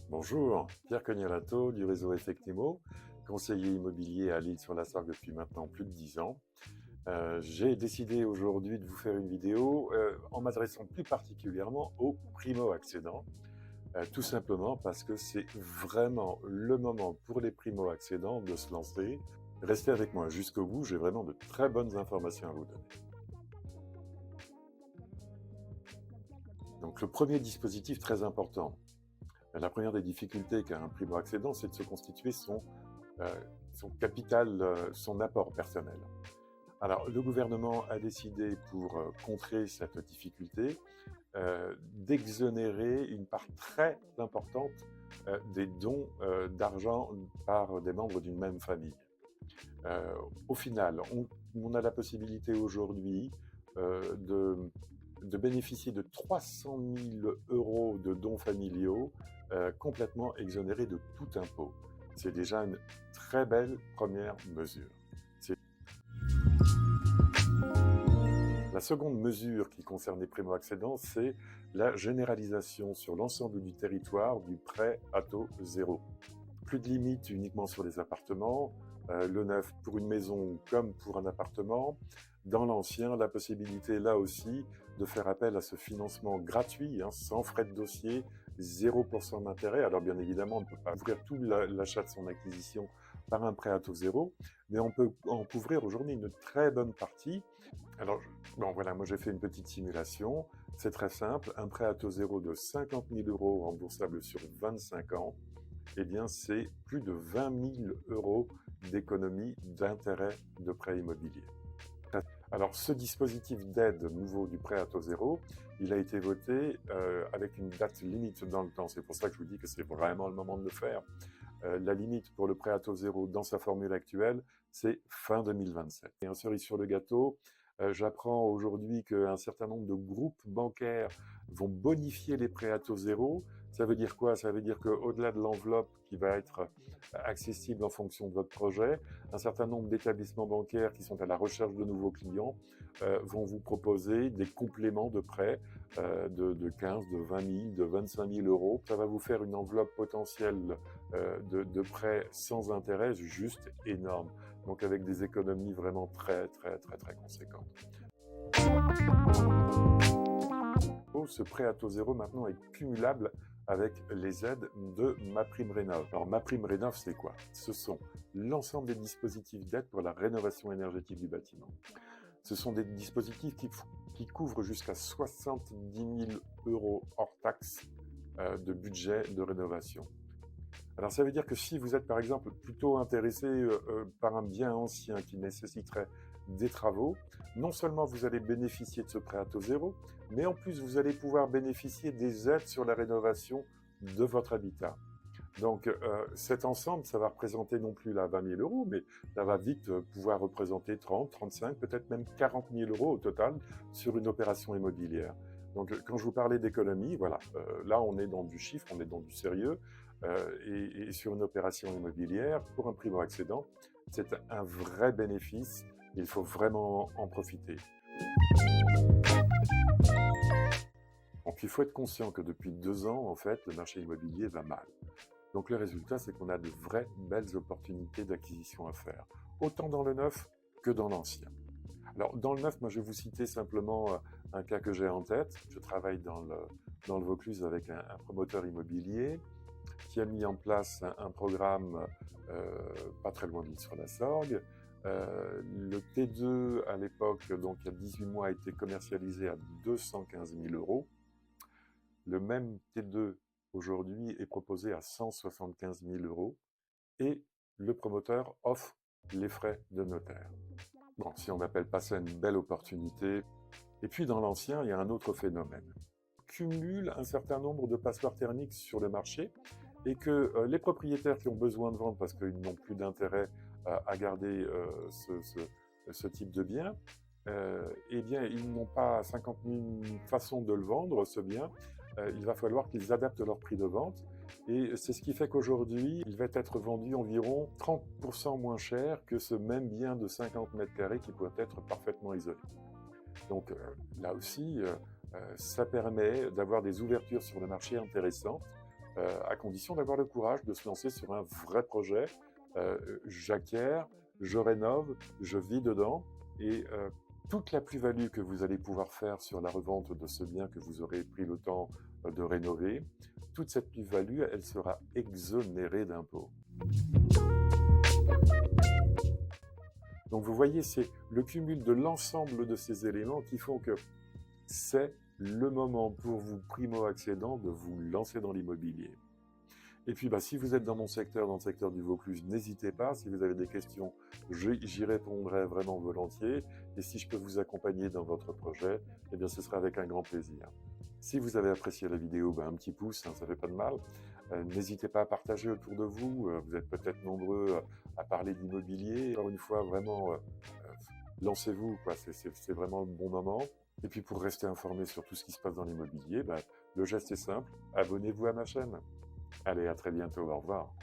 Bonjour, Pierre Cognalato du réseau Effectimo, conseiller immobilier à l'Isle-sur-la-Sargue depuis maintenant plus de 10 ans. J'ai décidé aujourd'hui de vous faire une vidéo en m'adressant plus particulièrement aux primo-accédants, tout simplement parce que c'est vraiment le moment pour les primo-accédants de se lancer. Restez avec moi jusqu'au bout, j'ai vraiment de très bonnes informations à vous donner. Donc le premier dispositif très important, la première des difficultés qu'a un primo-accédant, c'est de se constituer son capital, son apport personnel. Alors, le gouvernement a décidé, pour contrer cette difficulté, d'exonérer une part très importante des dons d'argent par des membres d'une même famille. Au final, on a la possibilité aujourd'hui de bénéficier de 300 000 € de dons familiaux complètement exonérés de tout impôt. C'est déjà une très belle première mesure. La seconde mesure qui concerne les primo-accédants, c'est la généralisation sur l'ensemble du territoire du prêt à taux zéro. Plus de limite uniquement sur les appartements, le neuf pour une maison comme pour un appartement. Dans l'ancien, la possibilité là aussi de faire appel à ce financement gratuit, sans frais de dossier, 0% d'intérêt. Alors bien évidemment, on ne peut pas ouvrir tout l'achat de son acquisition par un prêt à taux zéro, mais on peut en couvrir aujourd'hui une très bonne partie. Alors, voilà, moi j'ai fait une petite simulation, c'est très simple, un prêt à taux zéro de 50 000 € remboursable sur 25 ans, eh bien c'est plus de 20 000 € d'économie d'intérêt de prêt immobilier. Alors ce dispositif d'aide nouveau du prêt à taux zéro, il a été voté avec une date limite dans le temps, c'est pour ça que je vous dis que c'est vraiment le moment de le faire. La limite pour le prêt à taux zéro dans sa formule actuelle, c'est fin 2027. Et en cerise sur le gâteau, j'apprends aujourd'hui qu'un certain nombre de groupes bancaires vont bonifier les prêts à taux zéro. Ça veut dire quoi? Ça veut dire qu'au-delà de l'enveloppe qui va être accessible en fonction de votre projet, un certain nombre d'établissements bancaires qui sont à la recherche de nouveaux clients vont vous proposer des compléments de prêts de 15, de 20 000, de 25 000 €. Ça va vous faire une enveloppe potentielle de prêts sans intérêt juste énorme. Donc avec des économies vraiment très conséquentes. Ce prêt à taux zéro maintenant est cumulable avec les aides de MaPrimeRénov'. Alors MaPrimeRénov', c'est quoi? Ce sont l'ensemble des dispositifs d'aide pour la rénovation énergétique du bâtiment. Ce sont des dispositifs qui couvrent jusqu'à 70 000 € hors taxe de budget de rénovation. Alors ça veut dire que si vous êtes par exemple plutôt intéressé par un bien ancien qui nécessiterait des travaux, non seulement vous allez bénéficier de ce prêt à taux zéro, mais en plus vous allez pouvoir bénéficier des aides sur la rénovation de votre habitat. Donc cet ensemble, ça va représenter non plus là 20 000 €, mais ça va vite pouvoir représenter 30, 35, peut-être même 40 000 € au total sur une opération immobilière. Donc quand je vous parlais d'économie, voilà, là on est dans du chiffre, on est dans du sérieux, et sur une opération immobilière, pour un primo-accédant, c'est un vrai bénéfice, il faut vraiment en profiter. Donc il faut être conscient que depuis 2 ans, en fait, le marché immobilier va mal. Donc le résultat, c'est qu'on a de vraies belles opportunités d'acquisition à faire, autant dans le neuf que dans l'ancien. Alors dans le neuf, moi je vais vous citer simplement un cas que j'ai en tête. Je travaille dans le Vaucluse avec un promoteur immobilier qui a mis en place un programme pas très loin de l'Isle-sur-la-Sargue. Le T2 à l'époque, donc il y a 18 mois, a été commercialisé à 215 000 €. Le même T2 aujourd'hui est proposé à 175 000 € et le promoteur offre les frais de notaire. Bon, si on n'appelle pas ça une belle opportunité. Et puis dans l'ancien, il y a un autre phénomène. On cumule un certain nombre de passoires thermiques sur le marché et que les propriétaires qui ont besoin de vendre parce qu'ils n'ont plus d'intérêt à garder ce type de bien, eh bien, ils n'ont pas 50 000 façons de le vendre, ce bien. Il va falloir qu'ils adaptent leur prix de vente. Et c'est ce qui fait qu'aujourd'hui, il va être vendu environ 30% moins cher que ce même bien de 50 mètres carrés qui pourrait être parfaitement isolé. Donc là aussi, Ça permet d'avoir des ouvertures sur le marché intéressantes, à condition d'avoir le courage de se lancer sur un vrai projet. J'acquiers, je rénove, je vis dedans et toute la plus-value que vous allez pouvoir faire sur la revente de ce bien que vous aurez pris le temps de rénover, toute cette plus-value, elle sera exonérée d'impôts. Donc vous voyez, c'est le cumul de l'ensemble de ces éléments qui font que c'est le moment pour vous, primo-accédant, de vous lancer dans l'immobilier. Et puis, si vous êtes dans mon secteur, dans le secteur du Vaucluse, n'hésitez pas. Si vous avez des questions, j'y répondrai vraiment volontiers. Et si je peux vous accompagner dans votre projet, eh bien, ce sera avec un grand plaisir. Si vous avez apprécié la vidéo, un petit pouce, ça fait pas de mal. N'hésitez pas à partager autour de vous. Vous êtes peut-être nombreux à parler d'immobilier. Encore une fois, vraiment, lancez-vous, quoi. C'est vraiment le bon moment. Et puis, pour rester informé sur tout ce qui se passe dans l'immobilier, le geste est simple. Abonnez-vous à ma chaîne. Allez, à très bientôt. Au revoir.